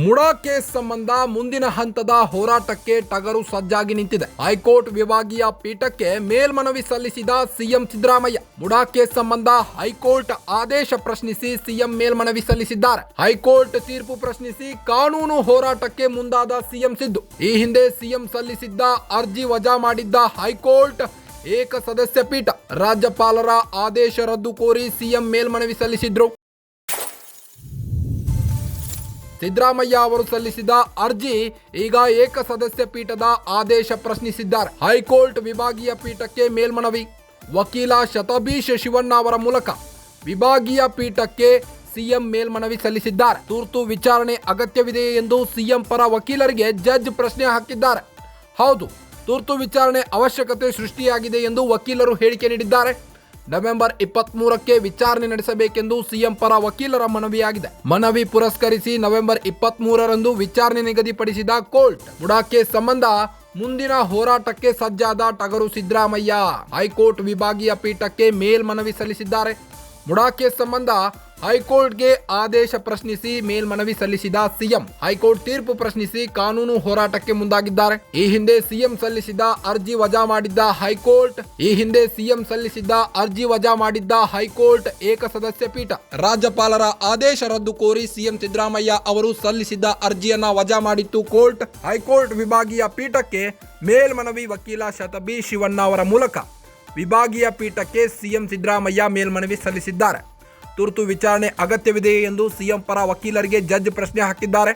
MUDA case ಸಂಬಂಧ ಮುಂದಿನ ಹಂತದ ಹೋರಾಟಕ್ಕೆ ಟಗರು ಸಜ್ಜಾಗಿ ನಿಂತಿದೆ. ಹೈಕೋರ್ಟ್ ವಿಭಾಗೀಯ ಪೀಠಕ್ಕೆ ಮೇಲ್ಮನವಿ ಸಲ್ಲಿಸಿದ ಸಿಎಂ ಸಿದ್ದರಾಮಯ್ಯ. ಮುಡಾ ಕೇಸ್ ಸಂಬಂಧ ಹೈಕೋರ್ಟ್ ಆದೇಶ ಪ್ರಶ್ನಿಸಿ ಸಿಎಂ ಮೇಲ್ಮನವಿ ಸಲ್ಲಿಸಿದ್ದಾರೆ. ಹೈಕೋರ್ಟ್ ತೀರ್ಪು ಪ್ರಶ್ನಿಸಿ ಕಾನೂನು ಹೋರಾಟಕ್ಕೆ ಮುಂದಾದ ಸಿಎಂ ಸಿದ್ದು. ಈ ಹಿಂದೆ ಸಿಎಂ ಸಲ್ಲಿಸಿದ್ದ ಅರ್ಜಿ ವಜಾ ಮಾಡಿದ್ದ ಹೈಕೋರ್ಟ್ ಏಕ ಸದಸ್ಯ ಪೀಠ ರಾಜ್ಯಪಾಲರ ಆದೇಶ ರದ್ದು ಕೋರಿ ಸಿಎಂ ಮೇಲ್ಮನವಿ ಸಲ್ಲಿಸಿದ್ರು. ಸಿದ್ದರಾಮಯ್ಯ ಅವರು ಸಲ್ಲಿಸಿದ ಅರ್ಜಿ ಈಗ ಏಕ ಸದಸ್ಯ ಪೀಠದ ಆದೇಶ ಪ್ರಶ್ನಿಸಿದ್ದಾರೆ. ಹೈಕೋರ್ಟ್ ವಿಭಾಗೀಯ ಪೀಠಕ್ಕೆ ಮೇಲ್ಮನವಿ. ವಕೀಲ ಶತಬೀಶ್ ಶಿವಣ್ಣ ಅವರ ಮೂಲಕ ವಿಭಾಗೀಯ ಪೀಠಕ್ಕೆ ಸಿಎಂ ಮೇಲ್ಮನವಿ ಸಲ್ಲಿಸಿದ್ದಾರೆ. ತುರ್ತು ವಿಚಾರಣೆ ಅಗತ್ಯವಿದೆ ಎಂದು ಸಿಎಂ ಪರ ವಕೀಲರಿಗೆ ಜಡ್ಜ್ ಪ್ರಶ್ನೆ ಹಾಕಿದ್ದಾರೆ. ಹೌದು, ತುರ್ತು ವಿಚಾರಣೆ ಅವಶ್ಯಕತೆ ಸೃಷ್ಟಿಯಾಗಿದೆ ಎಂದು ವಕೀಲರು ಹೇಳಿಕೆ ನೀಡಿದ್ದಾರೆ. ನವೆಂಬರ್ 23ಕ್ಕೆ ವಿಚಾರಣೆ ನಡೆಸಬೇಕೆಂದು ಸಿಎಂ ಪರ ವಕೀಲರ ಮನವಿಯಾಗಿದೆ. ಮನವಿ ಪುರಸ್ಕರಿಸಿ ನವೆಂಬರ್ 23ರಂದು ವಿಚಾರಣೆ ನಿಗದಿಪಡಿಸಿದ ಕೋರ್ಟ್ ಮುಡಾ ಕೇಸ್ ಸಂಬಂಧ ಮುಂದಿನ ಹೋರಾಟಕ್ಕೆ ಸಜ್ಜಾದ ಟಗರು ಸಿದ್ದರಾಮಯ್ಯ ಹೈಕೋರ್ಟ್ ವಿಭಾಗೀಯ ಪೀಠಕ್ಕೆ ಮೇಲ್ಮನವಿ ಸಲ್ಲಿಸಿದ್ದಾರೆ. ಮುಡಾ ಕೇಸ್ ಸಂಬಂಧ ಹೈಕೋರ್ಟ್ಗೆ ಆದೇಶ ಪ್ರಶ್ನಿಸಿ ಮೇಲ್ಮನವಿ ಸಲ್ಲಿಸಿದ ಸಿಎಂ ಹೈಕೋರ್ಟ್ ತೀರ್ಪು ಪ್ರಶ್ನಿಸಿ ಕಾನೂನು ಹೋರಾಟಕ್ಕೆ ಮುಂದಾಗಿದ್ದಾರೆ. ಈ ಹಿಂದೆ ಸಿಎಂ ಸಲ್ಲಿಸಿದ ಅರ್ಜಿ ವಜಾ ಮಾಡಿದ್ದ ಹೈಕೋರ್ಟ್ ಏಕ ಸದಸ್ಯ ಪೀಠ ರಾಜ್ಯಪಾಲರ ಆದೇಶ ರದ್ದು ಕೋರಿ ಸಿಎಂ ಸಿದ್ದರಾಮಯ್ಯ ಅವರು ಸಲ್ಲಿಸಿದ್ದ ಅರ್ಜಿಯನ್ನ ವಜಾ ಮಾಡಿತ್ತು ಕೋರ್ಟ್. ಹೈಕೋರ್ಟ್ ವಿಭಾಗೀಯ ಪೀಠಕ್ಕೆ ಮೇಲ್ಮನವಿ. ವಕೀಲ ಶತಬೀಶ್ ಶಿವಣ್ಣ ಅವರ ಮೂಲಕ ವಿಭಾಗೀಯ ಪೀಠಕ್ಕೆ ಸಿಎಂ ಸಿದ್ದರಾಮಯ್ಯ ಮೇಲ್ಮನವಿ ಸಲ್ಲಿಸಿದ್ದಾರೆ. ತುರ್ತು ವಿಚಾರಣೆ ಅಗತ್ಯವಿದೆ ಎಂದು ಸಿಎಂ ಪರ ವಕೀಲರಿಗೆ ಜಡ್ಜ್ ಪ್ರಶ್ನೆ ಹಾಕಿದ್ದಾರೆ.